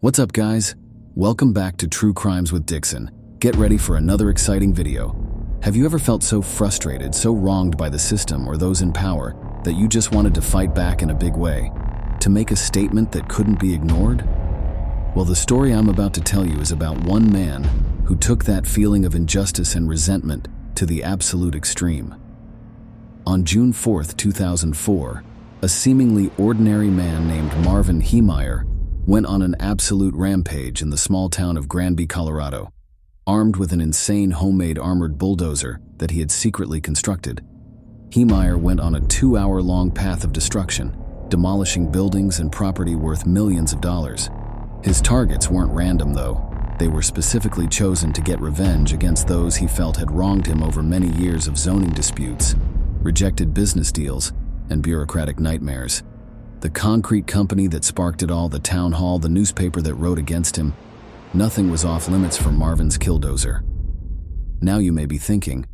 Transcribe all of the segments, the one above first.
What's up, guys? Welcome back to True Crimes with Dixon. Get ready for another exciting video. Have you ever felt so frustrated, so wronged by the system or those in power that you just wanted to fight back in a big way? To make a statement that couldn't be ignored? Well, the story I'm about to tell you is about one man who took that feeling of injustice and resentment to the absolute extreme. On June 4th, 2004, a seemingly ordinary man named Marvin Heemeyer went on an absolute rampage in the small town of Granby, Colorado. Armed with an insane homemade armored bulldozer that he had secretly constructed, Heemeyer went on a 2-hour-long path of destruction, demolishing buildings and property worth millions of dollars. His targets weren't random, though. They were specifically chosen to get revenge against those he felt had wronged him over many years of zoning disputes, rejected business deals, and bureaucratic nightmares. The concrete company that sparked it all, the town hall, the newspaper that wrote against him, nothing was off limits for Marvin's Killdozer. Now you may be thinking,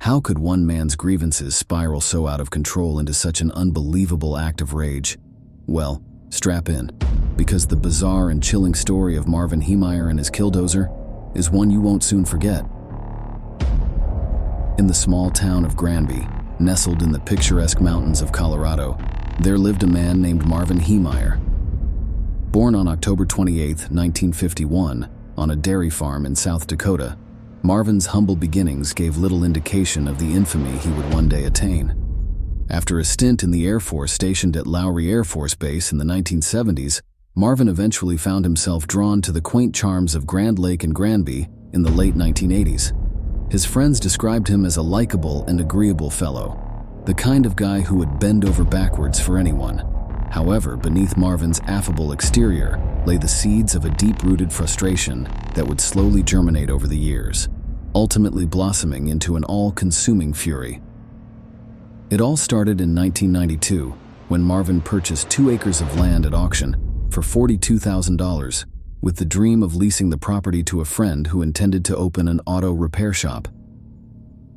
how could one man's grievances spiral so out of control into such an unbelievable act of rage? Well, strap in, because the bizarre and chilling story of Marvin Heemeyer and his Killdozer is one you won't soon forget. In the small town of Granby, nestled in the picturesque mountains of Colorado, there lived a man named Marvin Heemeyer. Born on October 28, 1951, on a dairy farm in South Dakota, Marvin's humble beginnings gave little indication of the infamy he would one day attain. After a stint in the Air Force stationed at Lowry Air Force Base in the 1970s, Marvin eventually found himself drawn to the quaint charms of Grand Lake and Granby in the late 1980s. His friends described him as a likable and agreeable fellow, the kind of guy who would bend over backwards for anyone. However, beneath Marvin's affable exterior lay the seeds of a deep-rooted frustration that would slowly germinate over the years, ultimately blossoming into an all-consuming fury. It all started in 1992, when Marvin purchased 2 acres of land at auction for $42,000, with the dream of leasing the property to a friend who intended to open an auto repair shop.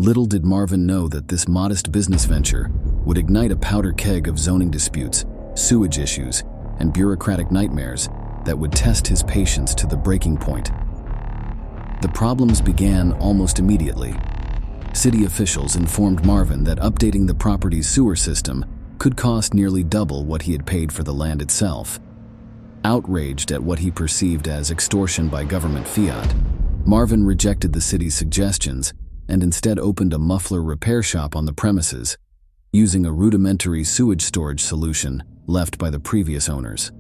Little did Marvin know that this modest business venture would ignite a powder keg of zoning disputes, sewage issues, and bureaucratic nightmares that would test his patience to the breaking point. The problems began almost immediately. City officials informed Marvin that updating the property's sewer system could cost nearly double what he had paid for the land itself. Outraged at what he perceived as extortion by government fiat, Marvin rejected the city's suggestions and instead opened a muffler repair shop on the premises, using a rudimentary sewage storage solution left by the previous owners.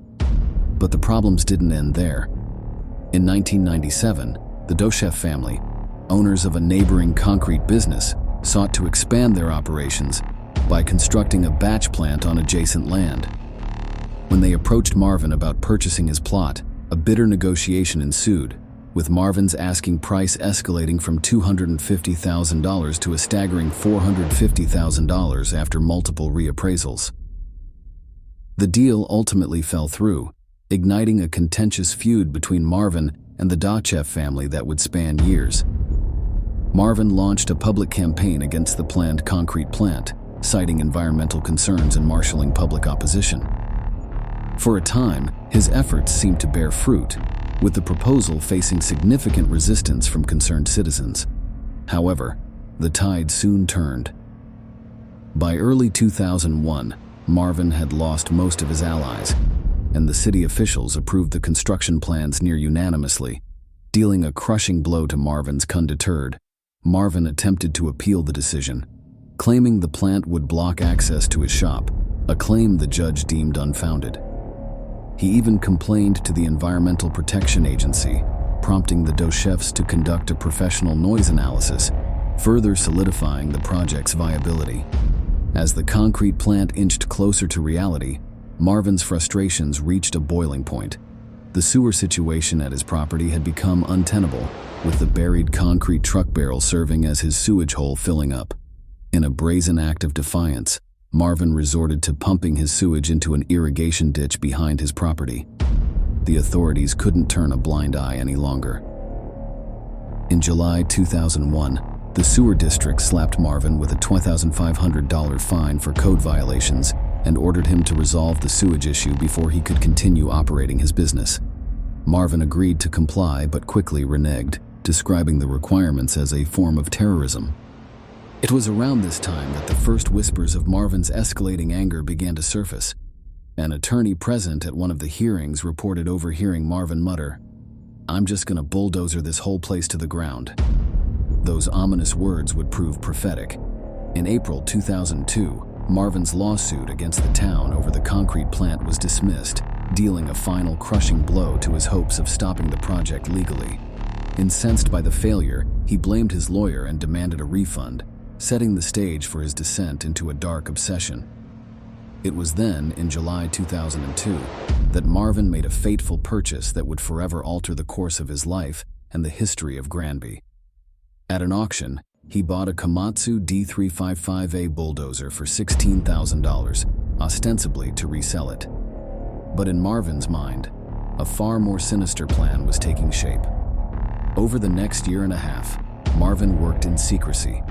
But the problems didn't end there. In 1997, the Dochev family, owners of a neighboring concrete business, sought to expand their operations by constructing a batch plant on adjacent land. When they approached Marvin about purchasing his plot, a bitter negotiation ensued, with Marvin's asking price escalating from $250,000 to a staggering $450,000 after multiple reappraisals. The deal ultimately fell through, igniting a contentious feud between Marvin and the Dochev family that would span years. Marvin launched a public campaign against the planned concrete plant, citing environmental concerns and marshalling public opposition. For a time, his efforts seemed to bear fruit, with the proposal facing significant resistance from concerned citizens. However, the tide soon turned. By early 2001, Marvin had lost most of his allies, and the city officials approved the construction plans near unanimously, dealing a crushing blow to Marvin's undeterred. Marvin attempted to appeal the decision, claiming the plant would block access to his shop, a claim the judge deemed unfounded. He even complained to the Environmental Protection Agency, prompting the Dochevs to conduct a professional noise analysis, further solidifying the project's viability. As the concrete plant inched closer to reality, Marvin's frustrations reached a boiling point. The sewer situation at his property had become untenable, with the buried concrete truck barrel serving as his sewage hole filling up. In a brazen act of defiance, Marvin resorted to pumping his sewage into an irrigation ditch behind his property. The authorities couldn't turn a blind eye any longer. In July 2001, the sewer district slapped Marvin with a $2,500 fine for code violations and ordered him to resolve the sewage issue before he could continue operating his business. Marvin agreed to comply but quickly reneged, describing the requirements as a form of terrorism. It was around this time that the first whispers of Marvin's escalating anger began to surface. An attorney present at one of the hearings reported overhearing Marvin mutter, "I'm just gonna bulldozer this whole place to the ground." Those ominous words would prove prophetic. In April 2002, Marvin's lawsuit against the town over the concrete plant was dismissed, dealing a final crushing blow to his hopes of stopping the project legally. Incensed by the failure, he blamed his lawyer and demanded a refund, setting the stage for his descent into a dark obsession. It was then, in July 2002, that Marvin made a fateful purchase that would forever alter the course of his life and the history of Granby. At an auction, he bought a Komatsu D355A bulldozer for $16,000, ostensibly to resell it. But in Marvin's mind, a far more sinister plan was taking shape. Over the next year and a half, Marvin worked in secrecy,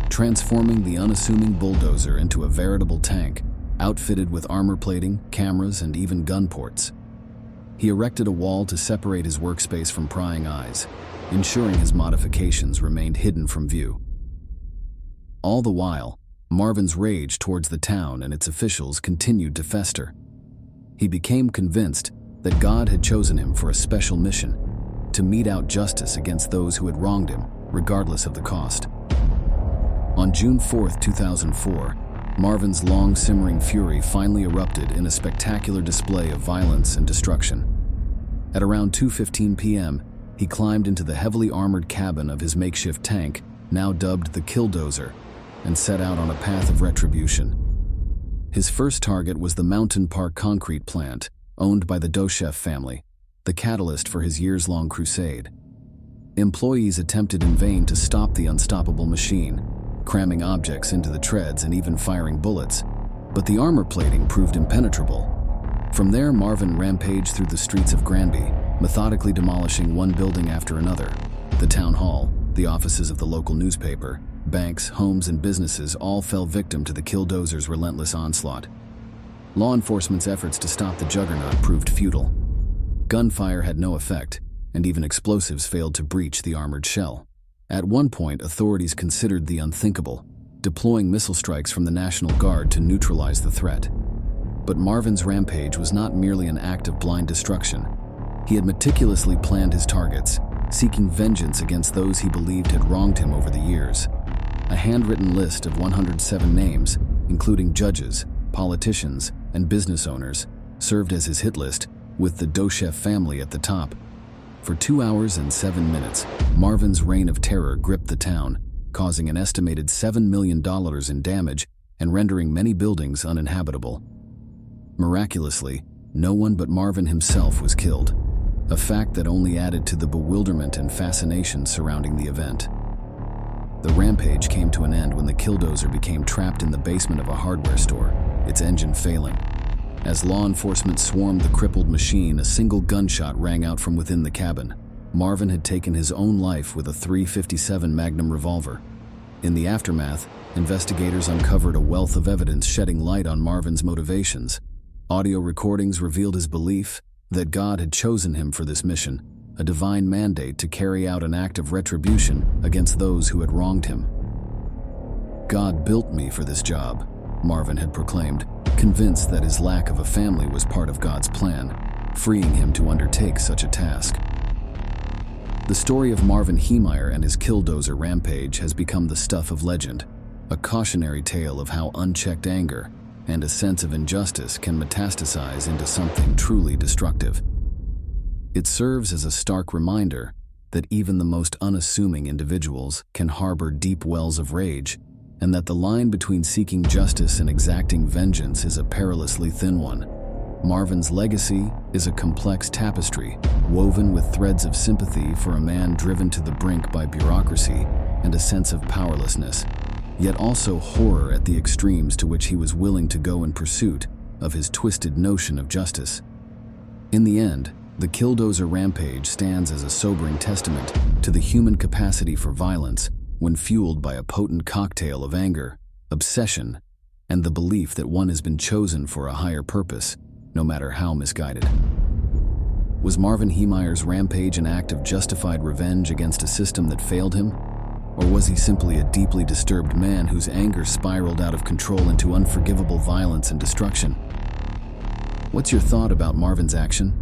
transforming the unassuming bulldozer into a veritable tank, outfitted with armor plating, cameras, and even gun ports. He erected a wall to separate his workspace from prying eyes, ensuring his modifications remained hidden from view. All the while, Marvin's rage towards the town and its officials continued to fester. He became convinced that God had chosen him for a special mission, to mete out justice against those who had wronged him, regardless of the cost. On June 4, 2004, Marvin's long-simmering fury finally erupted in a spectacular display of violence and destruction. At around 2:15 p.m., he climbed into the heavily armored cabin of his makeshift tank, now dubbed the Killdozer, and set out on a path of retribution. His first target was the Mountain Park concrete plant, owned by the Doshef family, the catalyst for his years-long crusade. Employees attempted in vain to stop the unstoppable machine, cramming objects into the treads and even firing bullets, but the armor plating proved impenetrable. From there, Marvin rampaged through the streets of Granby, methodically demolishing one building after another. The town hall, the offices of the local newspaper, banks, homes, and businesses all fell victim to the Killdozer's relentless onslaught. Law enforcement's efforts to stop the juggernaut proved futile. Gunfire had no effect, and even explosives failed to breach the armored shell. At one point, authorities considered the unthinkable, deploying missile strikes from the National Guard to neutralize the threat. But Marvin's rampage was not merely an act of blind destruction. He had meticulously planned his targets, seeking vengeance against those he believed had wronged him over the years. A handwritten list of 107 names, including judges, politicians, and business owners, served as his hit list, with the Doshef family at the top. For 2 hours and 7 minutes, Marvin's reign of terror gripped the town, causing an estimated $7 million in damage and rendering many buildings uninhabitable. Miraculously, no one but Marvin himself was killed, a fact that only added to the bewilderment and fascination surrounding the event. The rampage came to an end when the Killdozer became trapped in the basement of a hardware store, its engine failing. As law enforcement swarmed the crippled machine, a single gunshot rang out from within the cabin. Marvin had taken his own life with a .357 Magnum revolver. In the aftermath, investigators uncovered a wealth of evidence shedding light on Marvin's motivations. Audio recordings revealed his belief that God had chosen him for this mission, a divine mandate to carry out an act of retribution against those who had wronged him. "God built me for this job," Marvin had proclaimed, convinced that his lack of a family was part of God's plan, freeing him to undertake such a task. The story of Marvin Heemeyer and his Killdozer Rampage has become the stuff of legend, a cautionary tale of how unchecked anger and a sense of injustice can metastasize into something truly destructive. It serves as a stark reminder that even the most unassuming individuals can harbor deep wells of rage, and that the line between seeking justice and exacting vengeance is a perilously thin one. Marvin's legacy is a complex tapestry, woven with threads of sympathy for a man driven to the brink by bureaucracy and a sense of powerlessness, yet also horror at the extremes to which he was willing to go in pursuit of his twisted notion of justice. In the end, the Killdozer Rampage stands as a sobering testament to the human capacity for violence when fueled by a potent cocktail of anger, obsession, and the belief that one has been chosen for a higher purpose, no matter how misguided. Was Marvin Heemeyer's rampage an act of justified revenge against a system that failed him? Or was he simply a deeply disturbed man whose anger spiraled out of control into unforgivable violence and destruction? What's your thought about Marvin's action?